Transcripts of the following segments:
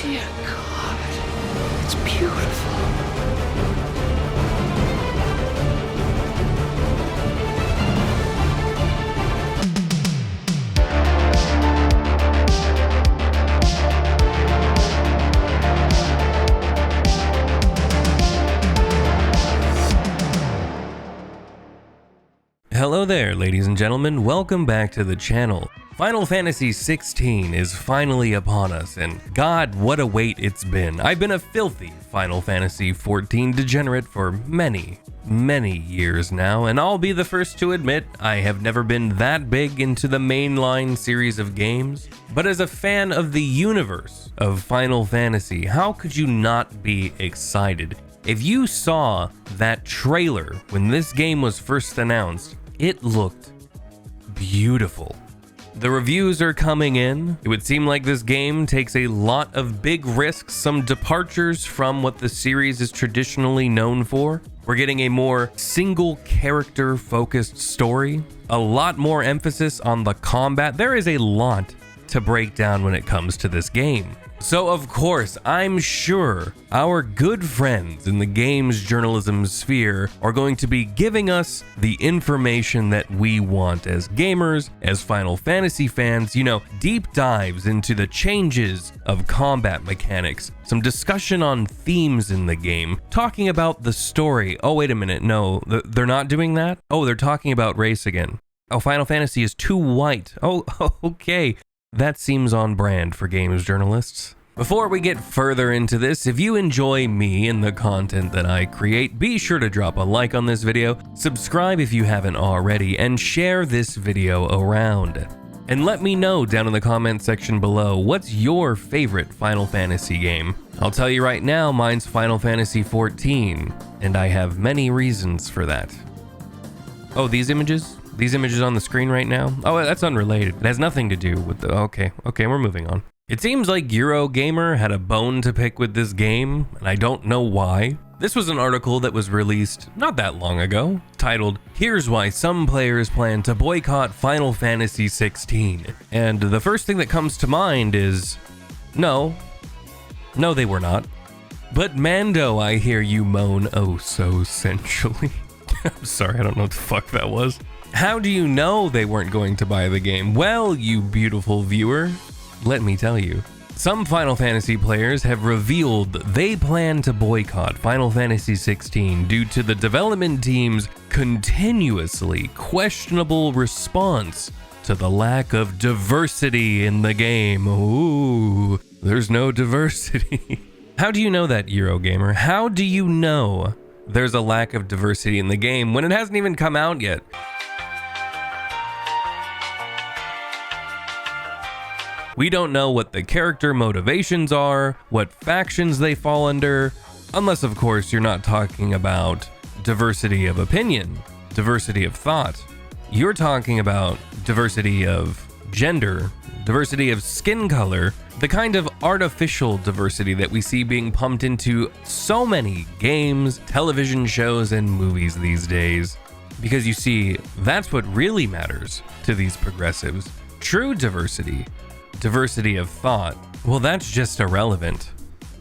Dear God, it's beautiful. Hello there, ladies and gentlemen, welcome back to the channel. Final Fantasy XVI is finally upon us, and God, what a wait it's been. I've been a filthy Final Fantasy XIV degenerate for many years now, and I'll be the first to admit I have never been that big into the mainline series of games. But as a fan of the universe of Final Fantasy, how could you not be excited? If you saw that trailer when this game was first announced, it looked beautiful. The reviews are coming in. It would seem like this game takes a lot of big risks, some departures from what the series is traditionally known for. We're getting a more single character focused story, a lot more emphasis on the combat. There is a lot to break down when it comes to this game. So of course, I'm sure our good friends in the games journalism sphere are going to be giving us the information that we want as gamers, as Final Fantasy fans, you know, deep dives into the changes of combat mechanics, some discussion on themes in the game, talking about the story. Oh, wait a minute, no, they're not doing that? Oh, they're talking about race again. Oh, Final Fantasy is too white. Oh, okay. That seems on brand for games journalists. Before we get further into this, if you enjoy me and the content that I create, be sure to drop a like on this video, subscribe if you haven't already, and share this video around. And let me know down in the comment section below, what's your favorite Final Fantasy game? I'll tell you right now, mine's Final Fantasy XIV, and I have many reasons for that. Oh, these images? These images on the screen right now? Oh, that's unrelated. It has nothing to do with the... Okay, we're moving on. It seems like Eurogamer had a bone to pick with this game, and I don't know why. This was an article that was released not that long ago, titled, "Here's Why Some Players Plan to Boycott Final Fantasy XVI." And the first thing that comes to mind is... No, they were not. But Mando, I hear you moan oh so sensually. I'm sorry, I don't know what the fuck that was. How do you know they weren't going to buy the game? Well, you beautiful viewer, let me tell you. Some Final Fantasy players have revealed they plan to boycott Final Fantasy XVI due to the development team's continuously questionable response to the lack of diversity in the game. Ooh, there's no diversity. How do you know that, Eurogamer? How do you know there's a lack of diversity in the game when it hasn't even come out yet? We don't know what the character motivations are, what factions they fall under, unless of course you're not talking about diversity of opinion, diversity of thought. You're talking about diversity of gender, diversity of skin color, the kind of artificial diversity that we see being pumped into so many games, television shows, and movies these days. Because you see, that's what really matters to these progressives. True diversity. Diversity of thought, well, that's just irrelevant.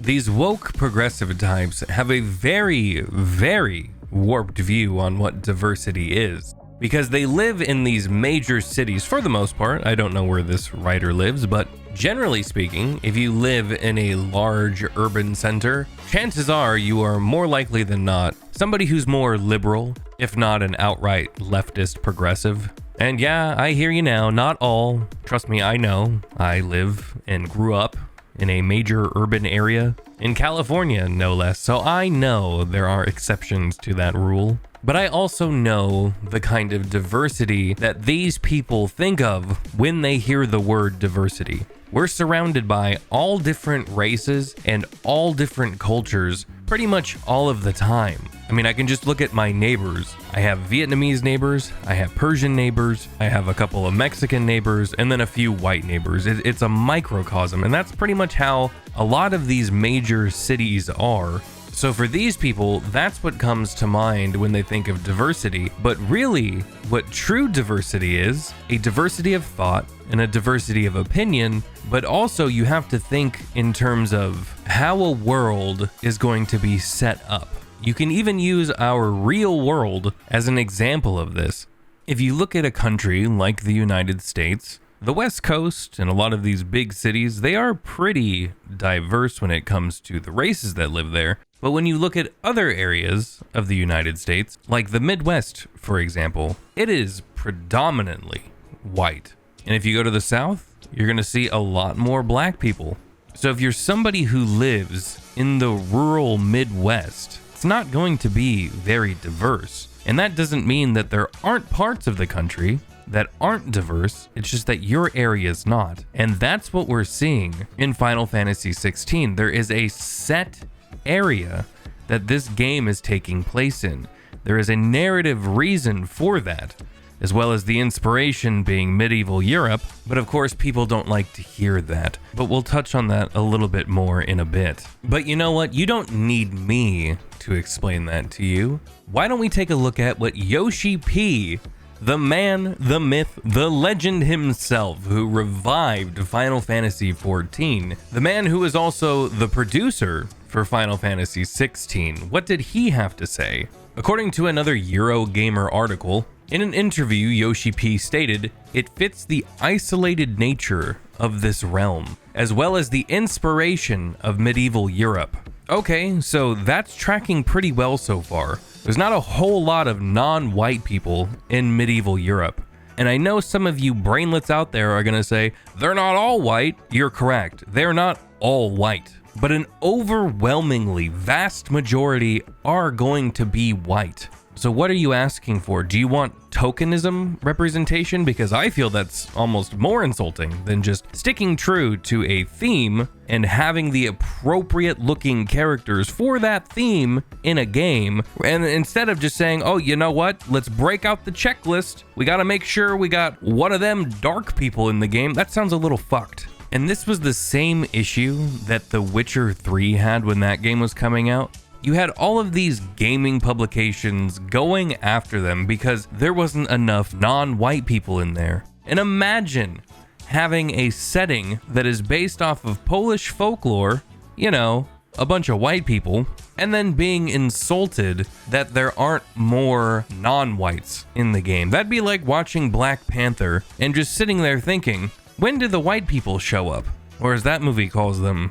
These woke progressive types have a very warped view on what diversity is, because they live in these major cities for the most part. I don't know where this writer lives, but generally speaking, if you live in a large urban center, chances are you are more likely than not somebody who's more liberal, if not an outright leftist progressive. And yeah, I hear you now, not all. Trust me, I know. I live and grew up in a major urban area in California, no less, so I know there are exceptions to that rule. But I also know the kind of diversity that these people think of when they hear the word diversity. We're surrounded by all different races and all different cultures pretty much all of the time. I mean, I can just look at my neighbors. I have Vietnamese neighbors, I have Persian neighbors, I have a couple of Mexican neighbors, and then a few white neighbors. It's a microcosm, and that's pretty much how a lot of these major cities are. So for these people, that's what comes to mind when they think of diversity. But really, what true diversity is, a diversity of thought and a diversity of opinion, but also you have to think in terms of how a world is going to be set up. You can even use our real world as an example of this. If you look at a country like the United States, the West Coast and a lot of these big cities, they are pretty diverse when it comes to the races that live there. But when you look at other areas of the United States, like the Midwest, for example, it is predominantly white. And if you go to the South, you're going to see a lot more black people. So if you're somebody who lives in the rural Midwest, it's not going to be very diverse. And that doesn't mean that there aren't parts of the country that aren't diverse, it's just that your area is not. And that's what we're seeing in Final Fantasy XVI. There is a set area that this game is taking place in. There is a narrative reason for that, as well as the inspiration being medieval Europe, but of course people don't like to hear that. But we'll touch on that a little bit more in a bit. But you know what? You don't need me to explain that to you. Why don't we take a look at what Yoshi P, the man, the myth, the legend himself, who revived Final Fantasy XIV, the man who is also the producer for Final Fantasy XVI. What did he have to say? According to another Eurogamer article, in an interview, Yoshi P stated, "It fits the isolated nature of this realm, as well as the inspiration of medieval Europe." Okay, so that's tracking pretty well so far. There's not a whole lot of non-white people in medieval Europe. And I know some of you brainlets out there are gonna say, they're not all white. You're correct, they're not all white. But an overwhelmingly vast majority are going to be white. So what are you asking for? Do you want tokenism representation? Because I feel that's almost more insulting than just sticking true to a theme and having the appropriate looking characters for that theme in a game. And instead of just saying, oh, you know what? Let's break out the checklist. We got to make sure we got one of them dark people in the game. That sounds a little fucked. And this was the same issue that The Witcher 3 had when that game was coming out. You had all of these gaming publications going after them because there wasn't enough non-white people in there. And imagine having a setting that is based off of Polish folklore, you know, a bunch of white people, and then being insulted that there aren't more non-whites in the game. That'd be like watching Black Panther and just sitting there thinking, when did the white people show up? Or as that movie calls them,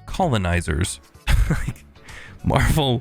colonizers. Marvel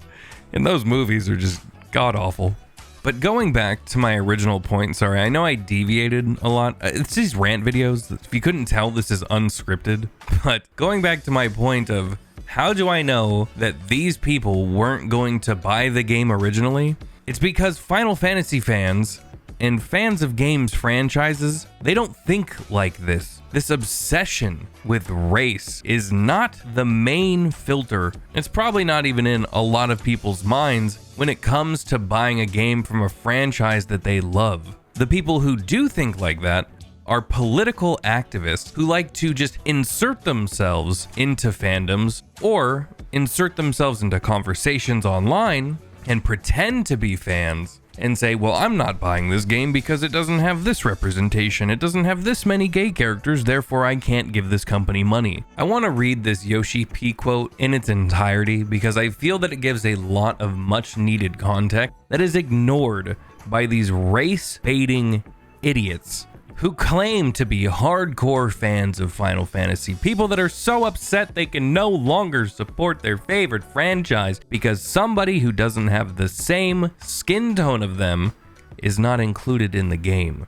and those movies are just god-awful. But going back to my original point, sorry, I know I deviated a lot. It's these rant videos. If you couldn't tell, this is unscripted. But going back to my point of how do I know that these people weren't going to buy the game originally? It's because Final Fantasy fans and fans of games franchises, they don't think like this. This obsession with race is not the main filter. It's probably not even in a lot of people's minds when it comes to buying a game from a franchise that they love. The people who do think like that are political activists who like to just insert themselves into fandoms or insert themselves into conversations online and pretend to be fans and say, well, I'm not buying this game because it doesn't have this representation, it doesn't have this many gay characters, therefore I can't give this company money. I want to read this Yoshi P quote in its entirety because I feel that it gives a lot of much needed context that is ignored by these race-baiting idiots who claim to be hardcore fans of Final Fantasy, people that are so upset they can no longer support their favorite franchise because somebody who doesn't have the same skin tone of them is not included in the game.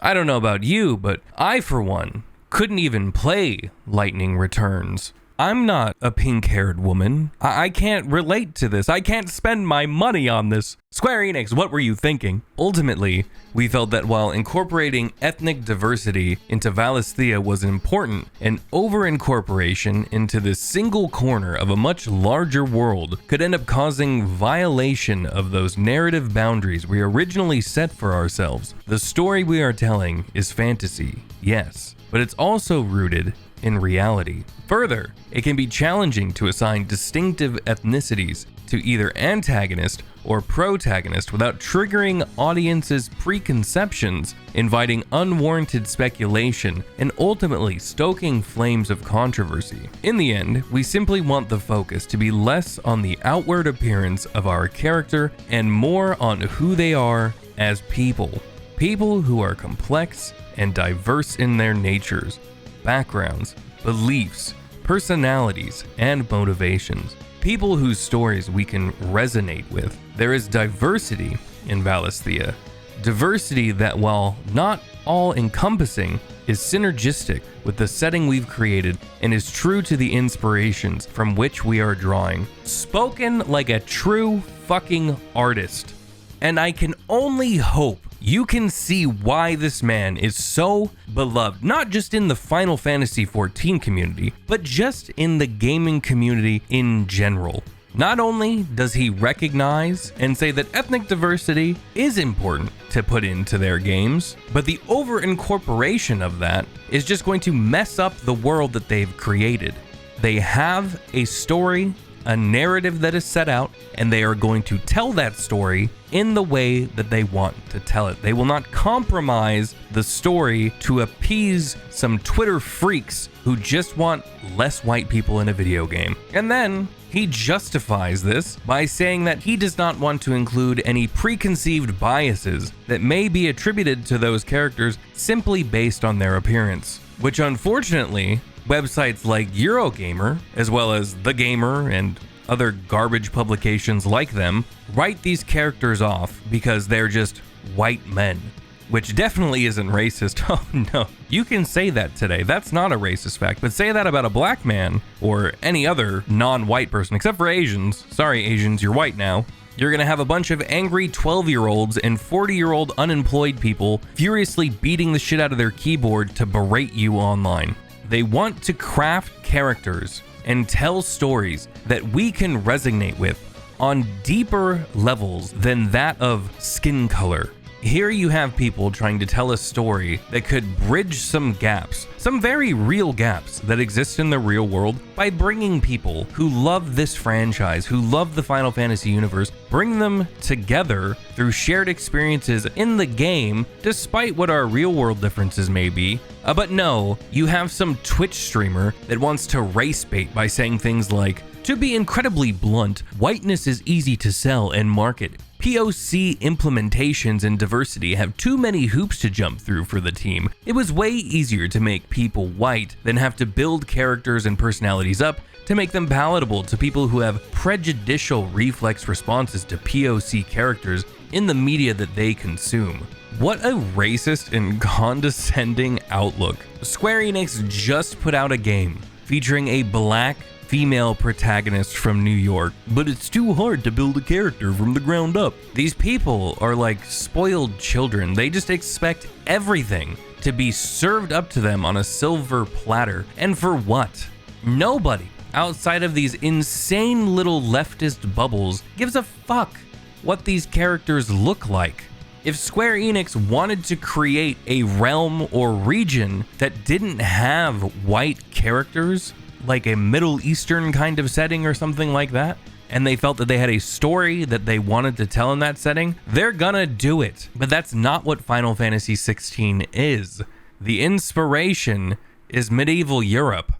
I don't know about you, but I, for one, couldn't even play Lightning Returns. I'm not a pink-haired woman. I can't relate to this. I can't spend my money on this. Square Enix, what were you thinking? Ultimately, we felt that while incorporating ethnic diversity into Valisthea was important, an over-incorporation into this single corner of a much larger world could end up causing violation of those narrative boundaries we originally set for ourselves. The story we are telling is fantasy, yes, but it's also rooted in reality. Further, it can be challenging to assign distinctive ethnicities to either antagonist or protagonist without triggering audiences' preconceptions, inviting unwarranted speculation, and ultimately stoking flames of controversy. In the end, we simply want the focus to be less on the outward appearance of our character and more on who they are as people. People who are complex and diverse in their natures, backgrounds, beliefs, personalities, and motivations. People whose stories we can resonate with. There is diversity in Valisthea. Diversity that, while not all-encompassing, is synergistic with the setting we've created and is true to the inspirations from which we are drawing. Spoken like a true fucking artist. And I can only hope you can see why this man is so beloved, not just in the Final Fantasy XIV community, but just in the gaming community in general. Not only does he recognize and say that ethnic diversity is important to put into their games, but the over-incorporation of that is just going to mess up the world that they've created. They have a story, a narrative that is set out, and they are going to tell that story in the way that they want to tell it. They will not compromise the story to appease some Twitter freaks who just want less white people in a video game. And then he justifies this by saying that he does not want to include any preconceived biases that may be attributed to those characters simply based on their appearance, which unfortunately websites like Eurogamer, as well as The Gamer and other garbage publications like them, write these characters off because they're just white men, which definitely isn't racist. Oh no, you can say that today. That's not a racist fact, but say that about a black man or any other non-white person, except for Asians. Sorry, Asians, you're white now. You're gonna have a bunch of angry 12-year-olds and 40-year-old unemployed people furiously beating the shit out of their keyboard to berate you online. They want to craft characters and tell stories that we can resonate with on deeper levels than that of skin color. Here you have people trying to tell a story that could bridge some gaps, some very real gaps that exist in the real world, by bringing people who love this franchise, who love the Final Fantasy universe, bring them together through shared experiences in the game, despite what our real world differences may be. But no, you have some Twitch streamer that wants to race bait by saying things like, "To be incredibly blunt, whiteness is easy to sell and market. POC implementations and diversity have too many hoops to jump through for the team. It was way easier to make people white than have to build characters and personalities up to make them palatable to people who have prejudicial reflex responses to POC characters in the media that they consume." What a racist and condescending outlook. Square Enix just put out a game featuring a black female protagonist from New York, but it's too hard to build a character from the ground up. These people are like spoiled children. They just expect everything to be served up to them on a silver platter. And for what? Nobody outside of these insane little leftist bubbles gives a fuck what these characters look like. If Square Enix wanted to create a realm or region that didn't have white characters, like a Middle Eastern kind of setting or something like that, and they felt that they had a story that they wanted to tell in that setting, they're gonna do it. But that's not what Final Fantasy XVI is. The inspiration is medieval Europe.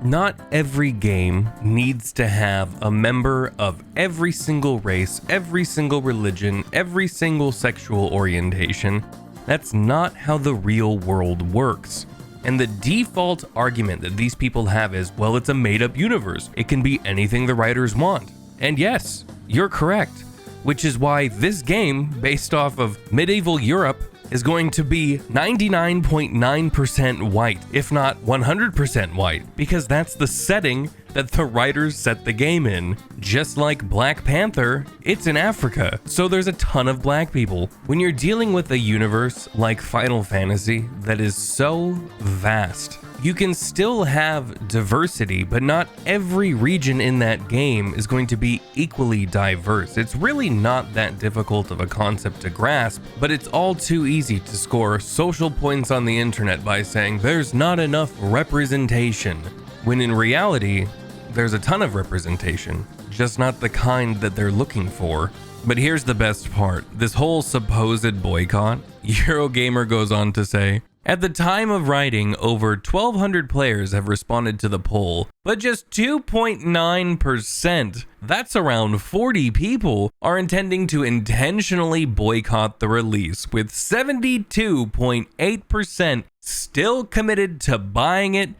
Not every game needs to have a member of every single race, every single religion, every single sexual orientation. That's not how the real world works. And the default argument that these people have is, well, it's a made-up universe. It can be anything the writers want. And yes, you're correct. Which is why this game, based off of medieval Europe, is going to be 99.9% white, if not 100% white, because that's the setting that the writers set the game in. Just like Black Panther, it's in Africa, so there's a ton of black people. When you're dealing with a universe like Final Fantasy that is so vast, you can still have diversity, but not every region in that game is going to be equally diverse. It's really not that difficult of a concept to grasp, but it's all too easy to score social points on the internet by saying there's not enough representation, when in reality, there's a ton of representation, just not the kind that they're looking for. But here's the best part. This whole supposed boycott, Eurogamer goes on to say, at the time of writing, over 1,200 players have responded to the poll, but just 2.9%, that's around 40 people, are intending to intentionally boycott the release, with 72.8% still committed to buying it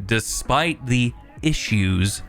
despite the issues.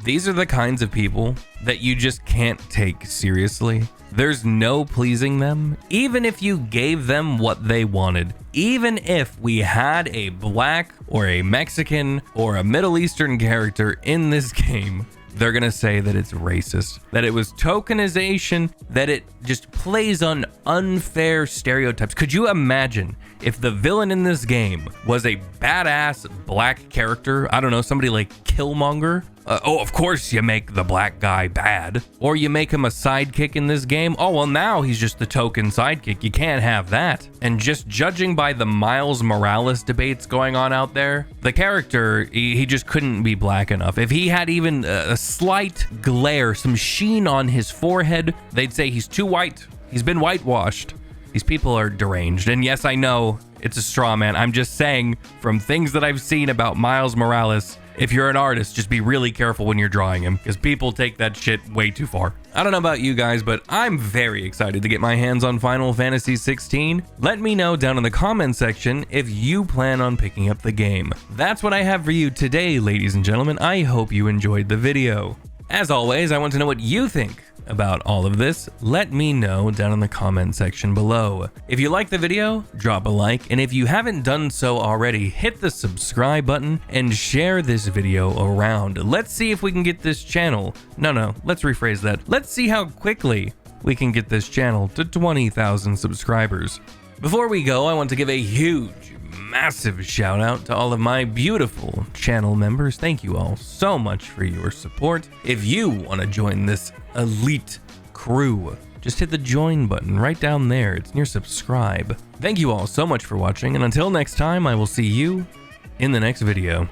These are the kinds of people that you just can't take seriously. There's no pleasing them, even if you gave them what they wanted. Even if we had a black or a Mexican or a Middle Eastern character in this game, they're gonna say that it's racist, that it was tokenization, that it just plays on unfair stereotypes. Could you imagine if the villain in this game was a badass black character? I don't know, somebody like Killmonger? Oh, of course you make the black guy bad. Or you make him a sidekick in this game. Oh, well, now he's just the token sidekick. You can't have that. And just judging by the Miles Morales debates going on out there, the character, he just couldn't be black enough. If he had even a slight glare, some sheen on his forehead, they'd say he's too white. He's been whitewashed. These people are deranged. And yes, I know it's a straw man. I'm just saying, from things that I've seen about Miles Morales, if you're an artist, just be really careful when you're drawing him, because people take that shit way too far. I don't know about you guys, but I'm very excited to get my hands on Final Fantasy 16. Let me know down in the comment section if you plan on picking up the game. That's what I have for you today, ladies and gentlemen. I hope you enjoyed the video. As always, I want to know what you think about all of this. Let me know down in the comment section below. If you liked the video, drop a like, and if you haven't done so already, hit the subscribe button and share this video around. Let's see if we can get this channel, let's rephrase that. Let's see how quickly we can get this channel to 20,000 subscribers. Before we go, I want to give a huge, massive shout out to all of my beautiful channel members. Thank you all so much for your support. If you want to join this elite crew, just hit the join button right down there. It's near subscribe. Thank you all so much for watching, and until next time, I will see you in the next video.